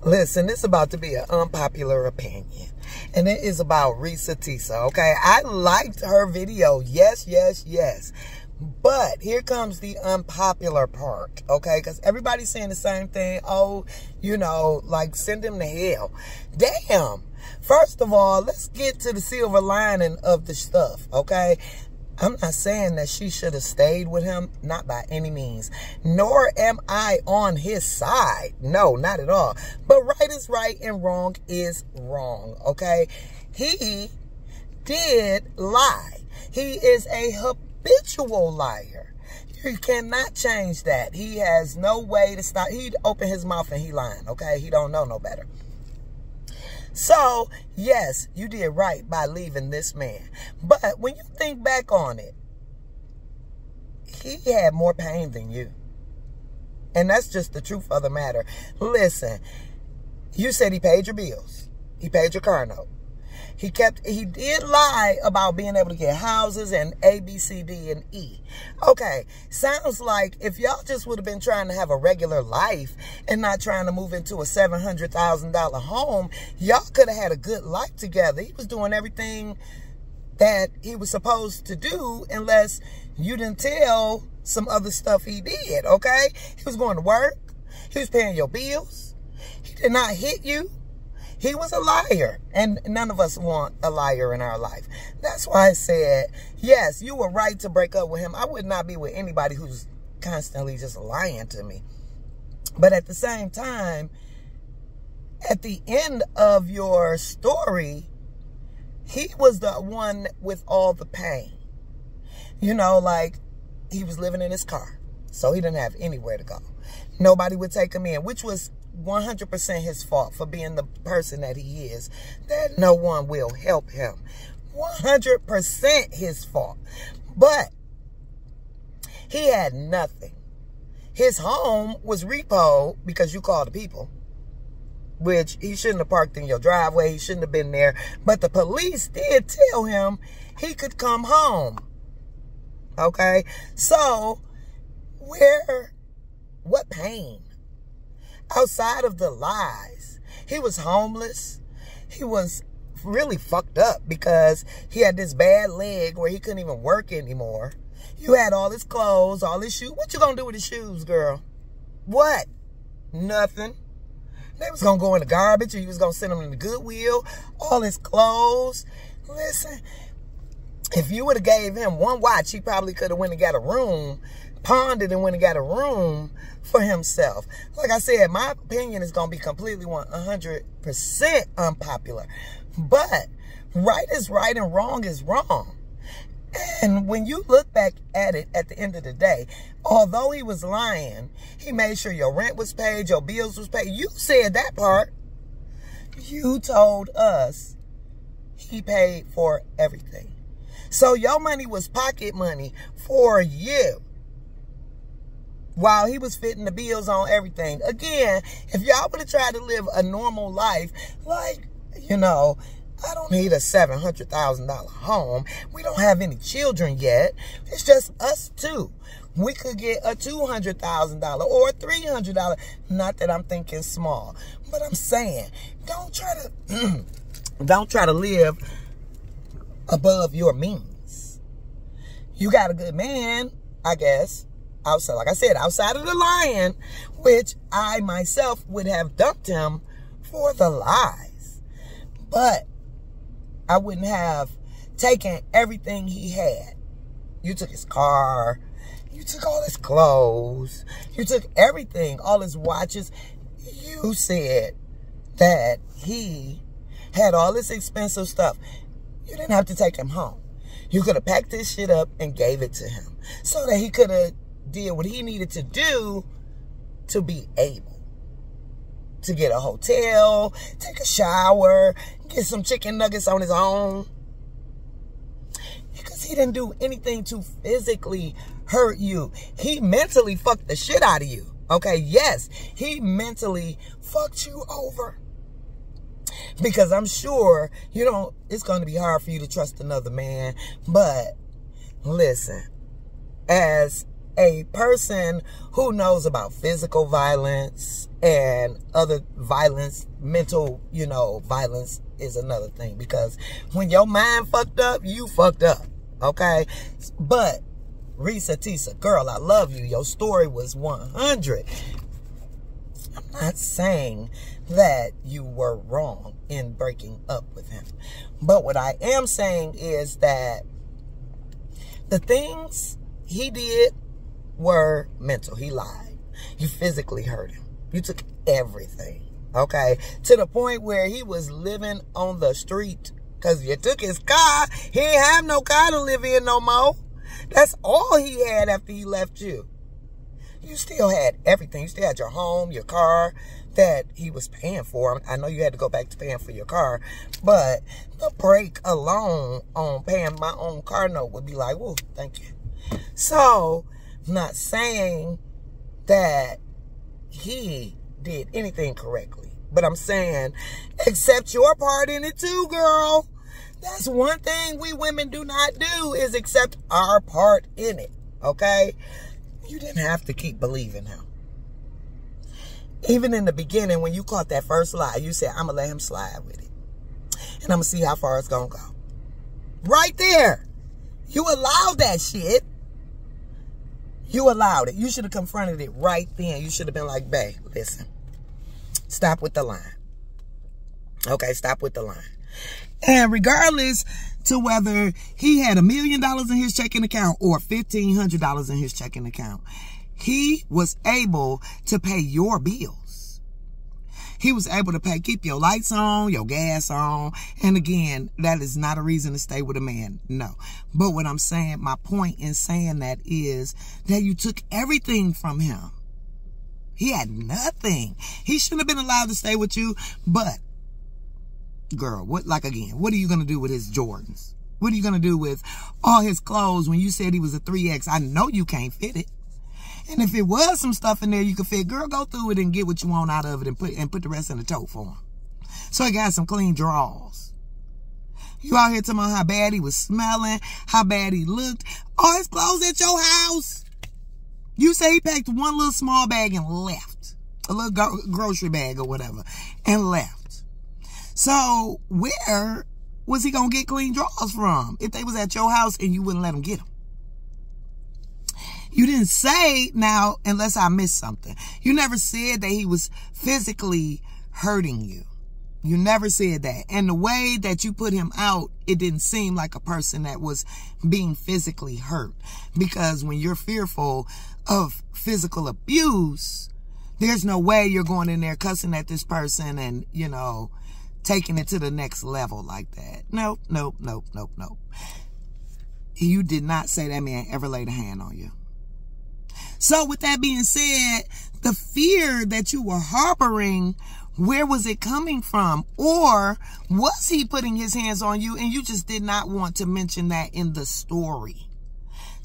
Listen, it's about to be an unpopular opinion. And it is about Risa Tisa, okay? I liked her video. Yes, yes, yes. But here comes the unpopular part, okay? Because everybody's saying the same thing. Oh, you know, like, send him to hell. Damn. First of all, let's get to the silver lining of the stuff, okay? I'm not saying that she should have stayed with him, not by any means. Nor am I on his side. No, not at all. But right is right and wrong is wrong, okay? He did lie. He is a habitual liar. You cannot change that. He has no way to stop. He'd open his mouth and he lying, okay? He don't know no better. So, yes, you did right by leaving this man. But when you think back on it, he had more pain than you. And that's just the truth of the matter. Listen, you said he paid your bills. He paid your car note. He did lie about being able to get houses and A, B, C, D, and E. Okay, sounds like if y'all just would have been trying to have a regular life and not trying to move into a $700,000 home, y'all could have had a good life together. He was doing everything that he was supposed to do unless you didn't tell some other stuff he did, okay? He was going to work. He was paying your bills. He did not hit you. He was a liar, and none of us want a liar in our life. That's why I said, yes, you were right to break up with him. I would not be with anybody who's constantly just lying to me. But at the same time, at the end of your story, he was the one with all the pain. You know, like, he was living in his car, so he didn't have anywhere to go. Nobody would take him in, which was 100% his fault for being the person that he is, that no one will help him. 100% his fault. But he had nothing. His home was repoed because you called the people, which he shouldn't have parked in your driveway. He shouldn't have been there. But the police did tell him he could come home. Okay? So, what pain? Outside of the lies, he was homeless. He was really fucked up because he had this bad leg where he couldn't even work anymore. You had all his clothes, all his shoes. What you gonna do with his shoes, girl? What? Nothing. They was gonna go in the garbage, or he was gonna send them in the Goodwill. All his clothes. Listen, if you would have gave him one watch, he probably could have went and got a room, pawned it and went and got a room for himself. Like I said, my opinion is going to be completely 100% unpopular. But right is right and wrong is wrong. And when you look back at it at the end of the day, although he was lying, he made sure your rent was paid, your bills was paid. You said that part. You told us he paid for everything. So your money was pocket money for you, while he was fitting the bills on everything. Again, if y'all would have tried to live a normal life, like, you know, I don't need a $700,000 home. We don't have any children yet. It's just us two. We could get a $200,000 or a $300. Not that I'm thinking small, but I'm saying, don't try to live above your means. You got a good man, I guess. Outside, like I said, outside of the lying, which I myself would have dumped him for the lies. But I wouldn't have taken everything he had. You took his car. You took all his clothes. You took everything, all his watches. You said that he had all this expensive stuff. You didn't have to take him home. You could have packed his shit up and gave it to him so that he could have did what he needed to do to be able to get a hotel, take a shower, get some chicken nuggets on his own. Because he didn't do anything to physically hurt you. He mentally fucked the shit out of you. Okay, yes, he mentally fucked you over. Because I'm sure, it's going to be hard for you to trust another man. But listen, as a person who knows about physical violence and other violence, mental, violence is another thing. Because when your mind fucked up, you fucked up. Okay? But Risa Tisa, girl, I love you. Your story was 100. I'm not saying that you were wrong in breaking up with him. But what I am saying is that the things he did were mental. He lied. You physically hurt him. You took everything. Okay? To the point where he was living on the street because you took his car. He ain't have no car to live in no more. That's all he had after he left you. You still had everything. You still had your home, your car that he was paying for. I know you had to go back to paying for your car, but the break alone on paying my own car note would be like, whoa, thank you. So, I'm not saying that he did anything correctly, but I'm saying accept your part in it too, girl. That's one thing we women do not do is accept our part in it, okay? You didn't have to keep believing him. Even in the beginning, when you caught that first lie, you said, I'm going to let him slide with it. And I'm going to see how far it's going to go. Right there. You allowed that shit. You allowed it. You should have confronted it right then. You should have been like, babe, listen. Stop with the line. Okay, stop with the line. And regardless to whether he had $1 million in his checking account or $1,500 in his checking account, he was able to pay your bills. He was able to keep your lights on, your gas on. And again, that is not a reason to stay with a man. No. But what I'm saying, my point in saying that is that you took everything from him. He had nothing. He shouldn't have been allowed to stay with you, but girl, what are you going to do with his Jordans? What are you going to do with all his clothes when you said he was a 3X? I know you can't fit it. And if it was some stuff in there you could fit, girl, go through it and get what you want out of it and put the rest in the tote for him. So he got some clean drawers. You out here talking about how bad he was smelling, how bad he looked. All his clothes at your house. You say he packed one little small bag and left. A little grocery bag or whatever. And left. So where was he going to get clean drawers from if they was at your house and you wouldn't let him get them? You didn't say, now, unless I missed something. You never said that he was physically hurting you. You never said that. And the way that you put him out, it didn't seem like a person that was being physically hurt. Because when you're fearful of physical abuse, there's no way you're going in there cussing at this person and, taking it to the next level like that. Nope. You did not say that man ever laid a hand on you. So with that being said, the fear that you were harboring, where was it coming from? Or was he putting his hands on you and you just did not want to mention that in the story?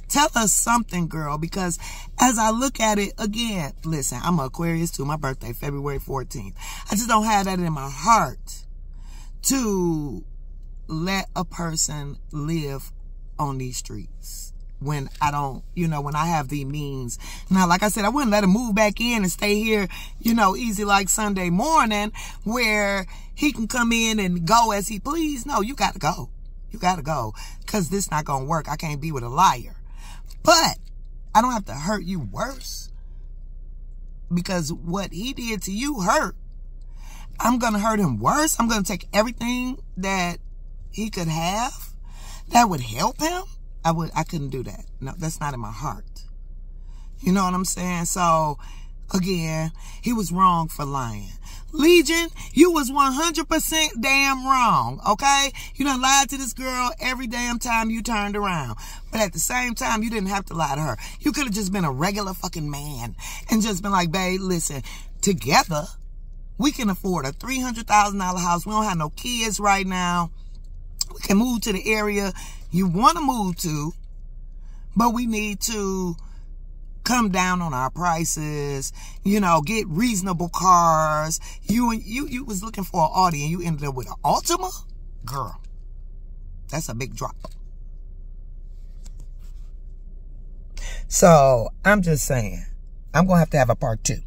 Tell us something, girl, because as I look at it, again, listen, I'm an Aquarius too. My birthday, February 14th. I just don't have that in my heart to let a person live on these streets when I don't, when I have the means. Now, like I said, I wouldn't let him move back in and stay here, easy like Sunday morning where he can come in and go as he please. No, you got to go. You got to go because this not going to work. I can't be with a liar. But I don't have to hurt you worse because what he did to you hurt. I'm going to hurt him worse. I'm going to take everything that he could have that would help him. I couldn't do that. No, that's not in my heart. You know what I'm saying? So, again, he was wrong for lying. Legion, you was 100% damn wrong, okay? You done lied to this girl every damn time you turned around. But at the same time, you didn't have to lie to her. You could have just been a regular fucking man and just been like, babe, listen, together, we can afford a $300,000 house. We don't have no kids right now. We can move to the area you want to move to, but we need to come down on our prices, get reasonable cars. You was looking for an Audi and you ended up with an Altima? Girl, that's a big drop. So I'm just saying, I'm going to have a part 2.